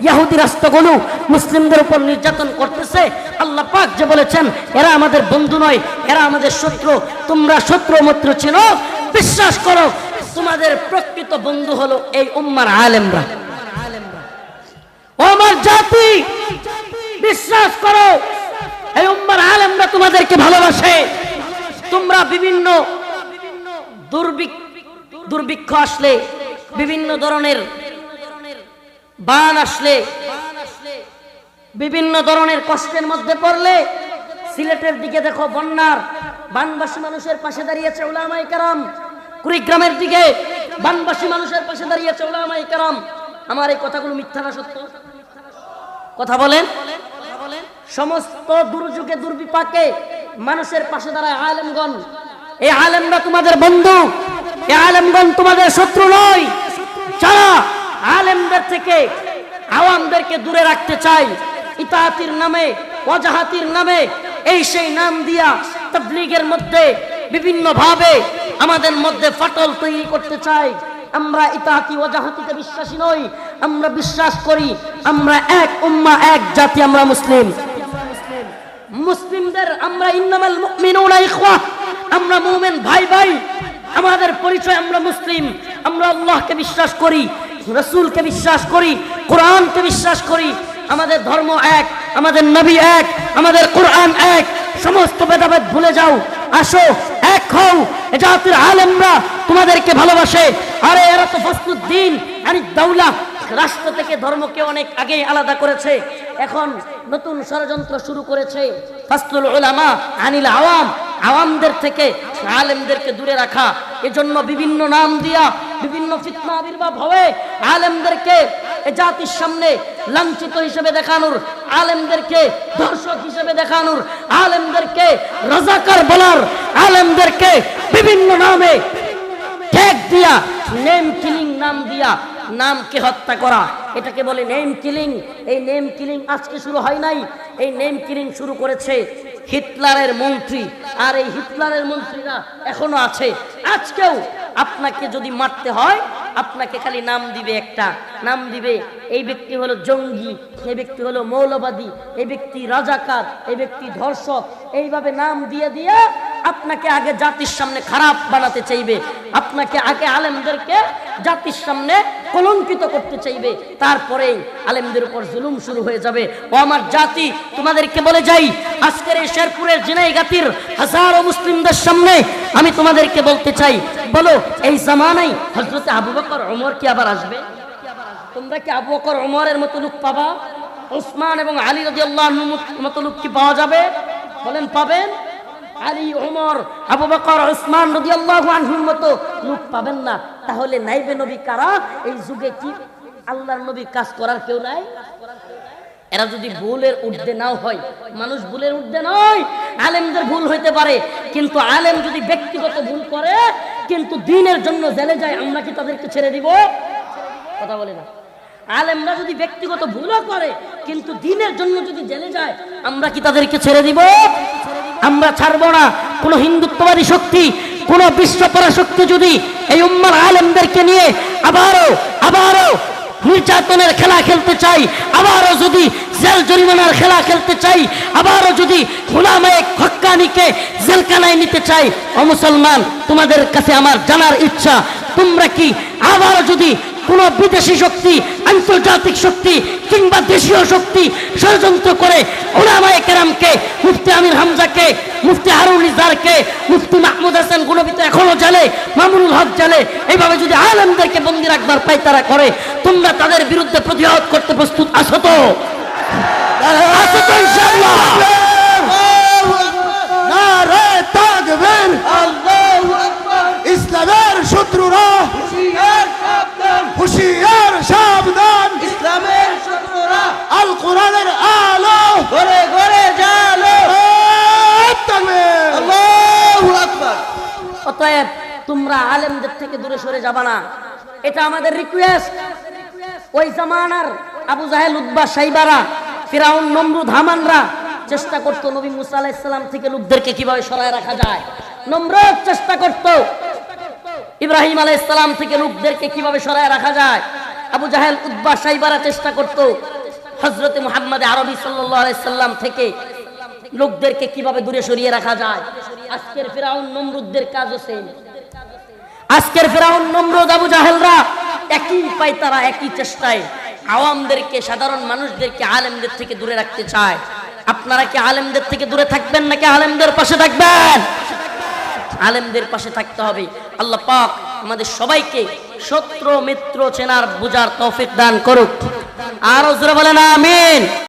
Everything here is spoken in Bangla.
ইহুদি রাষ্ট্রগুলো মুসলিমদের উপর নির্যাতন করতেছে, আল্লাহ পাক যে বলেছেন এরা আমাদের বন্ধু নয়, এরা আমাদের শত্রু, তোমরা শত্রু মিত্র চিনো, বিশ্বাস করো তোমাদের প্রকৃত বন্ধু হলো এই উম্মার আলেমরা। ও আমার জাতি, বিশ্বাস করো এই উম্মার আলেমরা তোমাদেরকে ভালোবাসে। তোমরা বিভিন্ন দুর্ভিক্ষ আসলে, বিভিন্ন ধরনের বান আসলে, বিভিন্ন ধরনের কষ্টের মধ্যে পড়লে, সিলেটের দিকে দেখো বন্যার বানবাসী মানুষের পাশে দাঁড়িয়েছে উলামায়ে কেরাম, কুড়িগ্রামের দিকে বানবাসী মানুষের পাশে দাঁড়িয়েছে উলামায়ে কেরাম। আমার এই কথাগুলো মিথ্যা না সত্য? কথা বলেন। সমস্ত দুর্যোগে দুর্বিপাকে মানুষের পাশে দাঁড়ায় আলেমগণ। এই আলেমরা তোমাদের বন্ধু, এই আলেমগণ তোমাদের শত্রু নয়। যারা আলেমদের থেকে আওয়ামদেরকে দূরে রাখতে চায়, ইতাআতির নামে, ওয়াজাহাতির নামে, এই সেই নাম দিয়া তাবলীগের মধ্যে বিভিন্ন ভাবে আমাদের মধ্যে ফাটল তৈরি করতে চায়। আমরা ইতাআতি ওয়াজাহাতিতে বিশ্বাসী নই। আমরা বিশ্বাস করি আমরা এক উম্মাহ, এক জাতি, আমরা মুসলিম। মুসলিমদের আমরা ইন্নামাল মুমিনুনা ইখওয়া, আমরা মুমিন ভাই ভাই। আমাদের পরিচয় আমরা মুসলিম। আমরা আল্লাহকে বিশ্বাস করি, রাসূলকে বিশ্বাস করি, কোরআনকে বিশ্বাস করি। আমাদের ধর্ম এক, আমাদের নবী এক, আমাদের কোরআন এক। সমস্ত ভেদাভেদ ভুলে যাও, আসো এক হও। এ জাতির আলেমরা তোমাদেরকে ভালোবাসে। আরে এরা তো ফসলুদ্দিন আনি দাওলা, রাষ্ট্র থেকে ধর্মকে অনেক আগেই আলাদা করেছে। এখন নতুন ষড়যন্ত্র শুরু করেছে ফাসলুল উলামা আনিল আওয়াম, আওয়ামদের থেকে আলেমদেরকে দূরে রাখা। এজন্য বিভিন্ন নাম দিয়া বিভিন্ন ফিতনা আবির্ভাব হবে। আলেমদেরকে এ জাতির সামনে লাঞ্ছিত হিসেবে দেখানোর, আলেমদেরকে ধর্ষক হিসেবে দেখানোর, আলেমদেরকে রাজাকার বলার, আলেমদেরকে বিভিন্ন নামে ট্যাগ দিয়া, নেম কিলিং নাম দিয়া নামকে হত্যা করা, এটাকে বলে নেম কিলিং। এই নেম কিলিং আজকে শুরু হয় নাই, এই নেম কিলিং শুরু করেছে হিটলারের মন্ত্রী। আর এই হিটলারের মন্ত্রীরা এখনো আছে। আজকেও আপনাকে যদি মারতে হয়, আপনাকে খালি নাম দিবে, একটা নাম দিবে, এই ব্যক্তি হলো জঙ্গি, এই ব্যক্তি হলো মৌলবাদী, এই ব্যক্তি রাজাকার, এই ব্যক্তি ধর্ষক। এইভাবে নাম দিয়ে দিয়ে আপনাকে আগে জাতির সামনে খারাপ বানাতে চাইবে, আপনাকে আগে আলেমদেরকে জাতির সামনে কলঙ্কিত করতে চাইবে, তারপরেই আলেমদের উপর জুলুম শুরু হয়ে যাবে। ও আমার জাতি, তোমাদেরকে বলে যাই, আজকের এই শেরপুরের জিনাইগাতির হাজারো মুসলিমদের সামনে আমি তোমাদেরকে বলতে চাই, বলো এই জামানায় হযরত আবু বকর ওমর কি আবার আসবে? তোমরা কি আবু বকর ওমরের মতো লোক পাবা? উসমান এবং আলী রাদিয়াল্লাহু আনহুর মতো লোক কি পাওয়া যাবে? বলেন পাবেন? আলী, ওমর, আবু বকর, উসমান রাদিয়াল্লাহু আনহুর মতো লোক পাবেন না। তাহলে নাইবে নবী কারা? এই যুগে কি আল্লাহর নবীর কাজ করার কেউ নাই? এরা যদি ভুলের ঊর্ধ্বে নাও হয়, মানুষ ভুলের ঊর্ধ্বে নয়, আলেমদের ভুল হইতে পারে, কিন্তু আলেম যদি ব্যক্তিগত ভুল করে কিন্তু দিনের জন্য জেলে যায়, আমরা কি তাদেরকে ছেড়ে দিব? কথা বলে না। আলেমরা যদি ব্যক্তিগত ভুলও করে কিন্তু দিনের জন্য যদি জেলে যায়, আমরা কি তাদেরকে ছেড়ে দিব? আমরা ছাড়বো না। কোন হিন্দুত্ববাদী শক্তি, কোন বিশ্বপরাশক্তি যদি এই উম্মার আলেমদেরকে নিয়ে আবারও নির্যাতনের খেলা খেলতে চাই, আবারও যদি জেল জরিমানার খেলা খেলতে চাই, আবারও যদি উলামায়ে হক্কানিকে জেলখানায় নিতে চাই, ও মুসলমান, তোমাদের কাছে আমার জানার ইচ্ছা, তোমরা কি আবারও যদি কোন বিদেশি শক্তি, আন্তর্জাতিক শক্তি কিংবা দেশীয় শক্তি ষড়যন্ত্র করে উলামায়ে কেরামকে, মুফতি আমির হামজাকে, মুফতি হারুন নিজারকে, মুফতি মাহমুদ হাসান গুনবী তো এখনো জেলে, মামুনুল হক জেলে, এইভাবে যদি আলেমদেরকে বন্দী রাখবার পায়তারা করে, তোমরা তাদের বিরুদ্ধে প্রতিহত করতে প্রস্তুত আছো তো? আছো তো ইনশাআল্লাহ? নারে তাকবীর, আল্লাহু আকবার। ইসলামের শত্রুরা হুশিয়ার সাবধান, ইসলামের শত্রুরা আল কোরআনের আলো ঘরে ঘরে জ্বালো। তাকবীর, আল্লাহু আকবার। অতএব তোমরা আলেমদের থেকে দূরে সরে যাবা না, এটা আমাদের রিকোয়েস্ট। ওই জামানার আবু জাহেল, উতবা, সাইবারা, ফিরাউন, নমরুদ, হামানরা চেষ্টা করতো নবী মুসা আলাইহিস সালাম থেকে লোকদেরকে কিভাবে সরায় রাখা যায়। নমরুদ চেষ্টা করতো ইব্রাহিম আলাইহিস সালাম থেকে লোকদেরকে কিভাবে সরায় রাখা যায়। আবু জাহেল উতবা সাইবারা চেষ্টা করত হযরতে মুহাম্মদ আরবি সাল্লাল্লাহু আলাইহি সাল্লাম থেকে লোকদেরকে কিভাবে দূরে সরিয়ে রাখা যায়। আজকের ফিরাউন নমরুদদের কাজও সেম। আজকের ফিরাউন নমরুদ আবু জাহেলরা একই পায়তারা, একই চেষ্টায় আওয়ামদেরকে, সাধারণ মানুষদেরকে আলেমদের থেকে দূরে রাখতে চায়। আপনারা কি আলেমদের থেকে দূরে থাকবেন নাকি আলেমদের পাশে থাকবেন? আলেমদের পাশে থাকতে হবে। আল্লাহ পাক আমাদের সবাইকে শত্রু মিত্র চেনার বুঝার তৌফিক দান করুক। আরো জোরে বলেন আমিন।